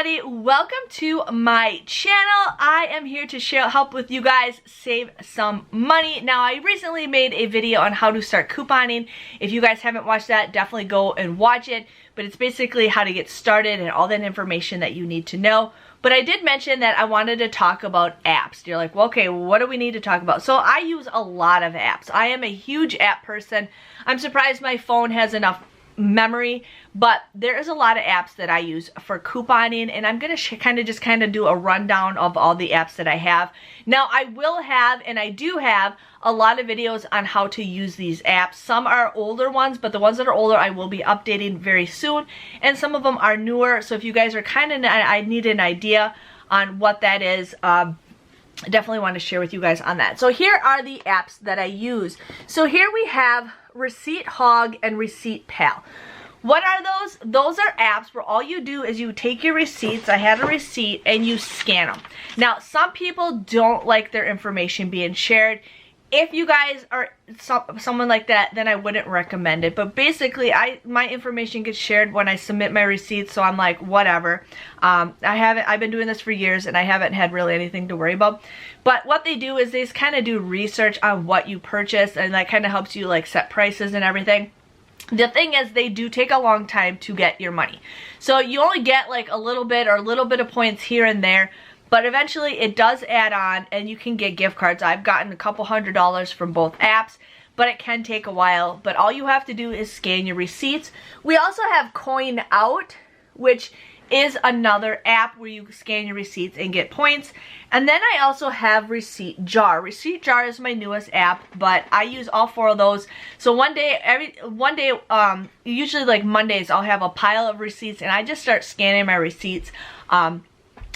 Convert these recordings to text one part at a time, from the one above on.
everybody, welcome to my channel. I am here to help with you guys save some money. Now, I recently made a video on how to start couponing. If you guys haven't watched that, definitely go and watch it. But it's basically how to get started and all that information that you need to know. But I did mention that I wanted to talk about apps. You're like, well, okay, what do we need to talk about? So I use a lot of apps. I am a huge app person. I'm surprised my phone has enough memory, but there is a lot of apps that I use for couponing, and I'm gonna kind of do a rundown of all the apps that I have. Now, I will have, and I do have, a lot of videos on how to use these apps. Some are older ones, but the ones that are older I will be updating very soon, and some of them are newer. So if you guys are I need an idea on what that is, I definitely want to share with you guys on that. So here are the apps that I use. So here we have Receipt Hog and Receipt Pal. What are those? Those are apps where all you do is you take your receipts, I had a receipt, and you scan them. Now, some people don't like their information being shared. If you guys are someone like that, then I wouldn't recommend it. But basically, my information gets shared when I submit my receipts, so I'm like, whatever. I've been doing this for years, and I haven't had really anything to worry about. But what they do is they just kind of do research on what you purchase, and that kind of helps you like set prices and everything. The thing is, they do take a long time to get your money. So you only get like a little bit of points here and there. But eventually it does add on, and you can get gift cards. I've gotten a couple $100s from both apps, but it can take a while. But all you have to do is scan your receipts. We also have Coinout, which is another app where you scan your receipts and get points. And then I also have Receipt Jar. Receipt Jar is my newest app, but I use all four of those. So one day, usually like Mondays, I'll have a pile of receipts, and I just start scanning my receipts.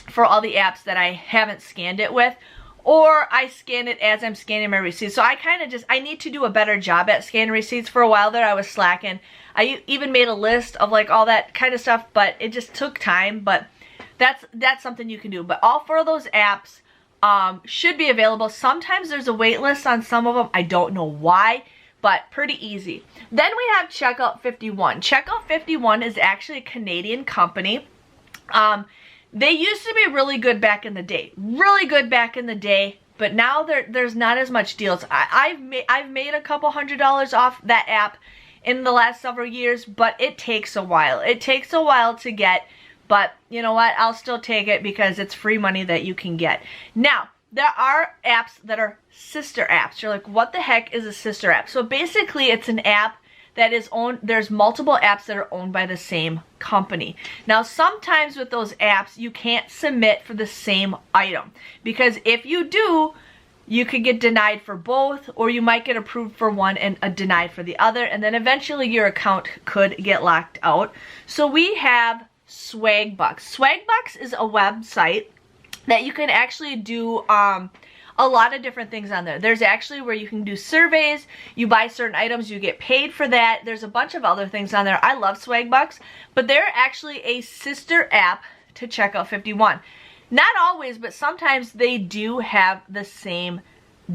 For all the apps that I haven't scanned it with, or I scan it as I'm scanning my receipts. So I need to do a better job at scanning receipts. For a while there, I was slacking. I even made a list of like all that kind of stuff, but it just took time. But that's something you can do. But all four of those apps should be available. Sometimes there's a wait list on some of them. I don't know why, but pretty easy. Then we have Checkout 51. Checkout 51 is actually a Canadian company. They used to be really good back in the day. Really good back in the day, but now there's not as much deals. I've made a couple $100s off that app in the last several years, but it takes a while. It takes a while to get, but you know what? I'll still take it because it's free money that you can get. Now, there are apps that are sister apps. You're like, what the heck is a sister app? So basically, it's an app that is owned, there's multiple apps that are owned by the same company. Now, sometimes with those apps, you can't submit for the same item, because if you do, you could get denied for both, or you might get approved for one and denied for the other, and then eventually your account could get locked out. So we have Swagbucks. Swagbucks is a website that you can actually do a lot of different things on there. There's actually where you can do surveys, you buy certain items, you get paid for that. There's a bunch of other things on there. I love Swagbucks, but they're actually a sister app to Checkout 51. Not always, but sometimes they do have the same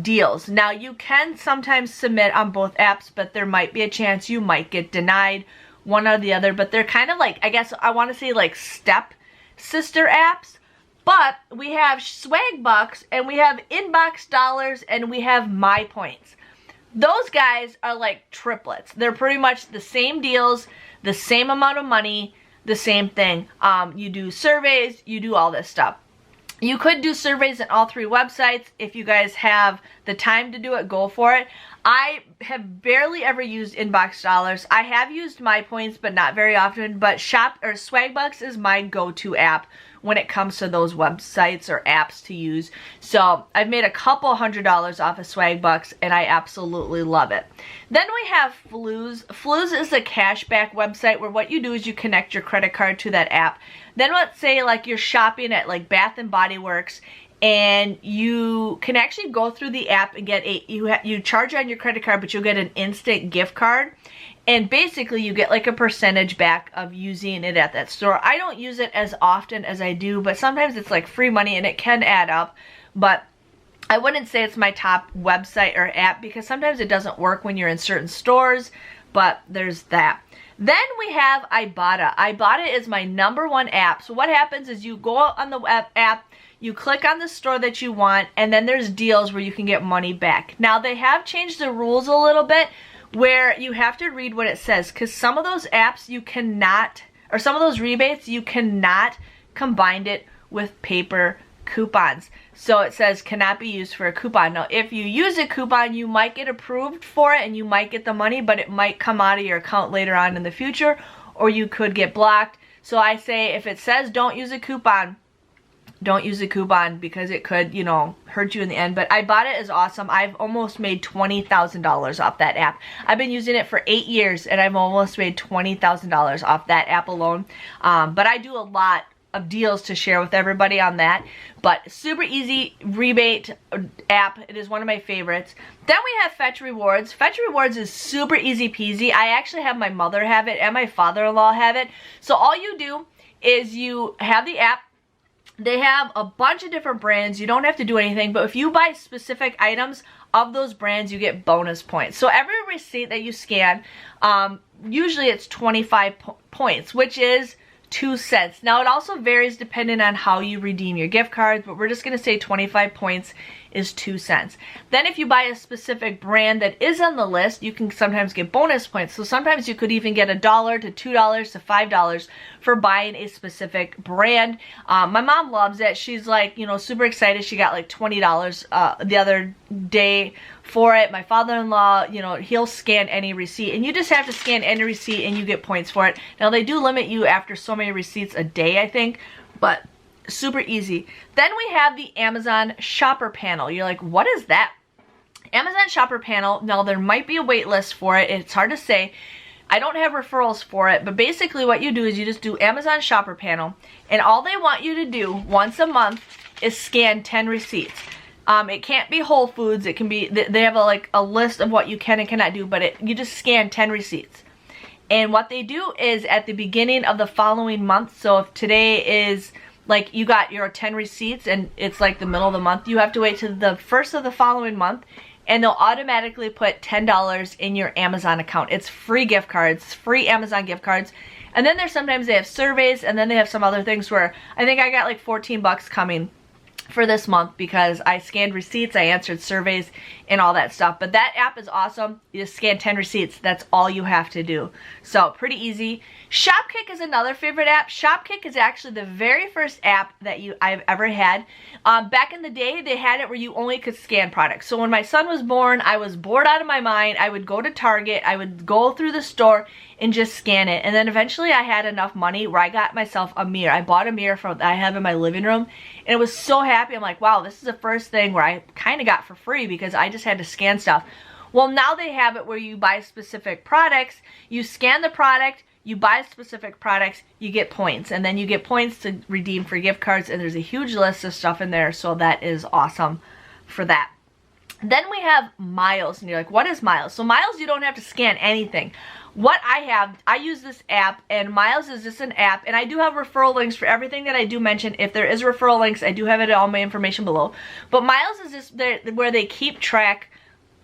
deals. Now, you can sometimes submit on both apps, but there might be a chance you might get denied one or the other, but they're kind of like, I guess I want to say like step sister apps. But we have Swagbucks, and we have Inbox Dollars, and we have My Points. Those guys are like triplets. They're pretty much the same deals, the same amount of money, the same thing. You do surveys, you do all this stuff. You could do surveys on all three websites. If you guys have the time to do it, go for it. I have barely ever used Inbox Dollars. I have used My Points, but not very often. But Swagbucks is my go-to app when it comes to those websites or apps to use. So I've made a couple $100s off of Swagbucks, and I absolutely love it. Then we have Flooz. Flooz is a cashback website where what you do is you connect your credit card to that app. Then let's say like you're shopping at like Bath and Body Works, and you can actually go through the app and get you charge on your credit card, but you'll get an instant gift card. And basically you get like a percentage back of using it at that store. I don't use it as often as I do, but sometimes it's like free money and it can add up. But I wouldn't say it's my top website or app, because sometimes it doesn't work when you're in certain stores, but there's that. Then we have Ibotta. Ibotta is my #1 app. So what happens is you go on the app, you click on the store that you want, and then there's deals where you can get money back. Now they have changed the rules a little bit where you have to read what it says, because some of those apps you cannot, or some of those rebates you cannot combine it with paper coupons. So it says cannot be used for a coupon. Now if you use a coupon, you might get approved for it and you might get the money, but it might come out of your account later on in the future, or you could get blocked. So I say if it says don't use a coupon, don't use a coupon, because it could, you know, hurt you in the end. But Ibotta is awesome. I've almost made $20,000 off that app. I've been using it for 8 years and I've almost made $20,000 off that app alone. But I do a lot of deals to share with everybody on that. But super easy rebate app. It is one of my favorites. Then we have Fetch Rewards. Fetch Rewards is super easy peasy. I actually have my mother have it and my father-in-law have it. So all you do is you have the app. They have a bunch of different brands. You don't have to do anything, but if you buy specific items of those brands, you get bonus points. So every receipt that you scan, usually it's 25 points, which is 2 cents. Now it also varies depending on how you redeem your gift cards, but we're just going to say 25 points is 2 cents. Then if you buy a specific brand that is on the list, you can sometimes get bonus points. So sometimes you could even get $1 to $2 to $5 for buying a specific brand. My mom loves it. She's like, you know, super excited. She got like $20 the other day for it. My father-in-law, you know, he'll scan any receipt, and you just have to scan any receipt and you get points for it. Now they do limit you after so many receipts a day, I think, but super easy. Then we have the Amazon Shopper Panel. You're like, what is that? Amazon Shopper Panel, now there might be a wait list for it. It's hard to say. I don't have referrals for it, but basically what you do is you just do Amazon Shopper Panel, and all they want you to do once a month is scan 10 receipts. It can't be Whole Foods. It can be, they have a list of what you can and cannot do, but you just scan 10 receipts. And what they do is at the beginning of the following month, so if today is, like, you got your 10 receipts and it's like the middle of the month, you have to wait till the first of the following month, and they'll automatically put $10 in your Amazon account. It's free gift cards, free Amazon gift cards. And then there's sometimes they have surveys, and then they have some other things where I think I got like 14 bucks coming for this month because I scanned receipts, I answered surveys, and all that stuff. But that app is awesome. You just scan 10 receipts. That's all you have to do. So pretty easy. Shopkick is another favorite app. Shopkick is actually the very first app that I've ever had. Back in the day, they had it where you only could scan products. So when my son was born, I was bored out of my mind. I would go to Target, I would go through the store and just scan it. And then eventually I had enough money where I got myself a mirror. I bought a mirror that I have in my living room, and it was so happy. I'm like, wow, this is the first thing where I kind of got for free because I just had to scan stuff. Well, now they have it where you buy specific products, you scan the product, you buy specific products, you get points, and then you get points to redeem for gift cards, and there's a huge list of stuff in there, so that is awesome for that. Then we have Miles, and you're like, what is Miles? So Miles, you don't have to scan anything. What I use this app, and Miles is just an app, and I do have referral links for everything that I do mention. If there is referral links, I do have it in all my information below. But Miles is just where they keep track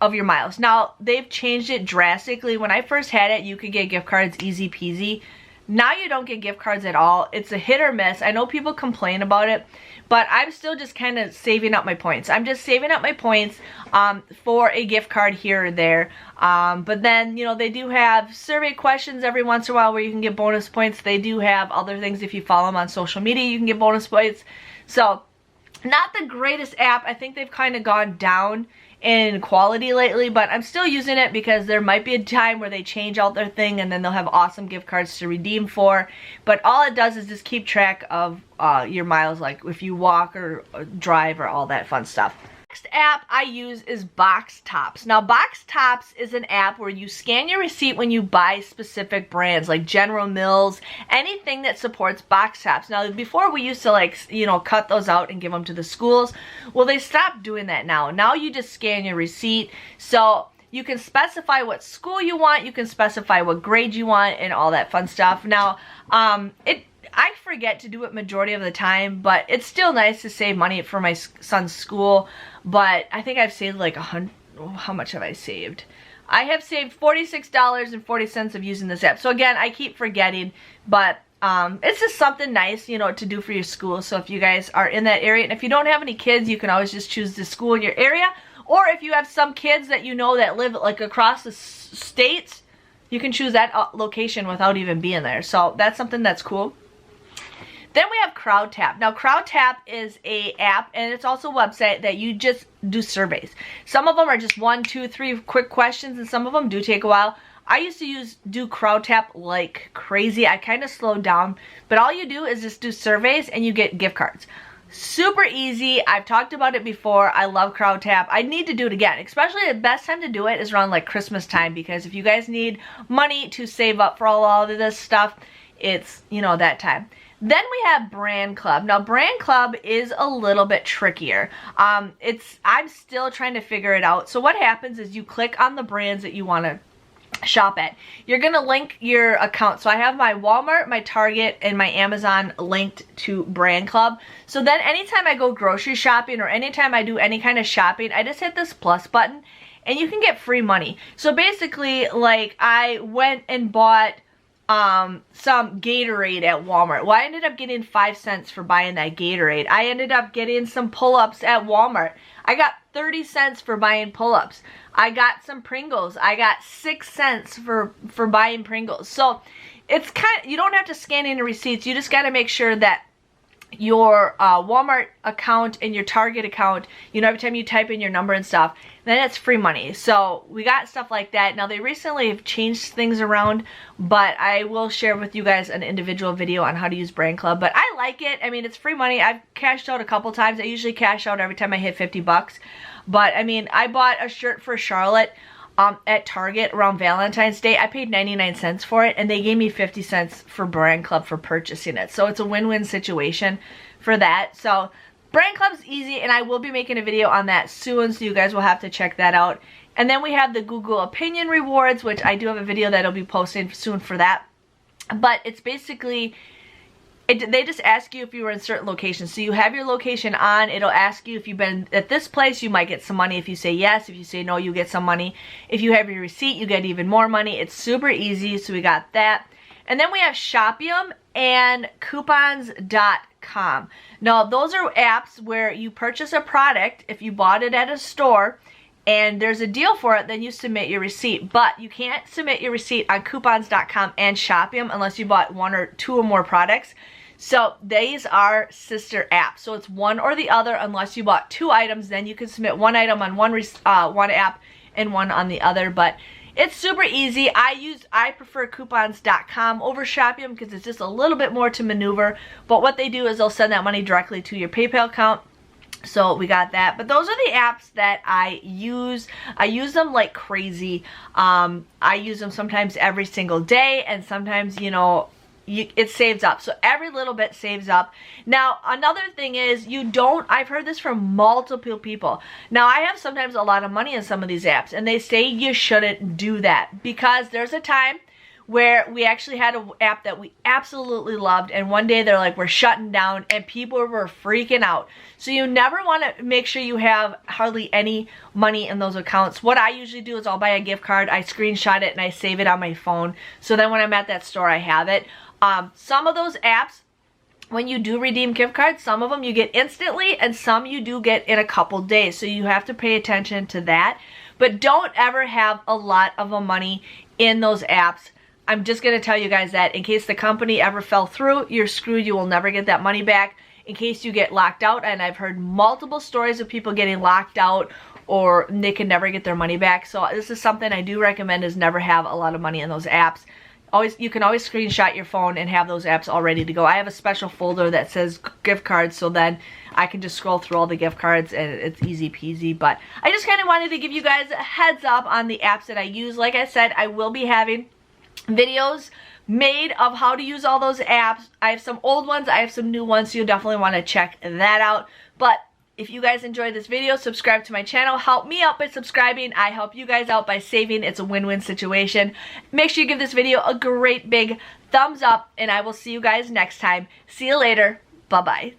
of your miles. Now, they've changed it drastically. When I first had it, you could get gift cards easy peasy. Now you don't get gift cards at all. It's a hit or miss. I know people complain about it, but I'm still just kind of saving up my points. I'm just saving up my points for a gift card here or there. But then, you know, they do have survey questions every once in a while where you can get bonus points. They do have other things. If you follow them on social media, you can get bonus points. So, not the greatest app. I think they've kind of gone down in quality lately, but I'm still using it because there might be a time where they change out their thing and then they'll have awesome gift cards to redeem for. But all it does is just keep track of your miles, like if you walk or drive or all that fun stuff. Next app I use is BoxTops. Now BoxTops is an app where you scan your receipt when you buy specific brands like General Mills, anything that supports BoxTops. Now before we used to, like, you know, cut those out and give them to the schools. Well, they stopped doing that now. Now you just scan your receipt. So you can specify what school you want, you can specify what grade you want, and all that fun stuff. Now I forget to do it majority of the time, but it's still nice to save money for my son's school. But I think I've saved like how much have I saved? I have saved $46.40 of using this app. So again, I keep forgetting, but it's just something nice, you know, to do for your school. So if you guys are in that area, and if you don't have any kids, you can always just choose the school in your area. Or if you have some kids that you know that live like across the states, you can choose that location without even being there. So that's something that's cool. Then we have Crowdtap. Now Crowdtap is a app, and it's also a website that you just do surveys. Some of them are just 1, 2, 3 quick questions, and some of them do take a while. I used to do Crowdtap like crazy. I kind of slowed down, but all you do is just do surveys and you get gift cards. Super easy. I've talked about it before. I love Crowdtap. I need to do it again. Especially the best time to do it is around like Christmas time, because if you guys need money to save up for all of this stuff, it's, you know, that time. Then we have Brand Club. Now Brand Club is a little bit trickier. I'm still trying to figure it out. So what happens is you click on the brands that you want to shop at. You're gonna link your account. So I have my Walmart, my Target, and my Amazon linked to Brand Club. So then anytime I go grocery shopping or anytime I do any kind of shopping, I just hit this plus button and you can get free money. So basically, like, I went and bought some Gatorade at Walmart. Well, I ended up getting 5 cents for buying that Gatorade. I ended up getting some pull-ups at Walmart. I got 30 cents for buying pull-ups. I got some Pringles. I got 6 cents for buying Pringles. So it's you don't have to scan in the receipts. You just got to make sure that your Walmart account and your Target account, you know, every time you type in your number and stuff, then it's free money. So we got stuff like that. Now they recently have changed things around, but I will share with you guys an individual video on how to use Brand Club. But I like it. I mean, it's free money. I've cashed out a couple times. I usually cash out every time I hit 50 bucks. But I mean, I bought a shirt for Charlotte at Target around Valentine's Day. I paid 99 cents for it, and they gave me 50 cents for Brand Club for purchasing it. So it's a win-win situation for that. So Brand Club's easy, and I will be making a video on that soon, so you guys will have to check that out. And then we have the Google Opinion Rewards, which I do have a video that I'll be posting soon for that. But it's basically, they just ask you if you were in certain locations. So you have your location on. It'll ask you if you've been at this place, you might get some money. If you say yes, if you say no, you get some money. If you have your receipt, you get even more money. It's super easy, so we got that. And then we have Shopium and Coupons.com. Now, those are apps where you purchase a product. If you bought it at a store and there's a deal for it, then you submit your receipt. But you can't submit your receipt on Coupons.com and Shopium unless you bought 1 or 2 or more products. So these are sister apps. So it's one or the other. Unless you bought 2 items, then you can submit 1 item on one app and 1 on the other. But it's super easy. I prefer Coupons.com over Shopium because it's just a little bit more to maneuver. But what they do is they'll send that money directly to your PayPal account. So we got that. But those are the apps that I use. I use them like crazy. I use them sometimes every single day, and sometimes, you know, it saves up. So every little bit saves up. Now, another thing is I've heard this from multiple people. Now, I have sometimes a lot of money in some of these apps, and they say you shouldn't do that because there's a time where we actually had an app that we absolutely loved, and one day they're like, we're shutting down, and people were freaking out. So you never want to make sure you have hardly any money in those accounts. What I usually do is I'll buy a gift card, I screenshot it, and I save it on my phone. So then when I'm at that store, I have it. Some of those apps, when you do redeem gift cards, some of them you get instantly, and some you do get in a couple days. So you have to pay attention to that. But don't ever have a lot of money in those apps. I'm just going to tell you guys that in case the company ever fell through, you're screwed. You will never get that money back. In case you get locked out, and I've heard multiple stories of people getting locked out or they can never get their money back. So this is something I do recommend, is never have a lot of money in those apps. You can always screenshot your phone and have those apps all ready to go. I have a special folder that says gift cards, so then I can just scroll through all the gift cards and it's easy peasy. But I just kind of wanted to give you guys a heads up on the apps that I use. Like I said, I will be having videos made of how to use all those apps. I have some old ones, I have some new ones, so you'll definitely want to check that out. But if you guys enjoyed this video, subscribe to my channel. Help me out by subscribing. I help you guys out by saving. It's a win-win situation. Make sure you give this video a great big thumbs up, and I will see you guys next time. See you later. Bye-bye.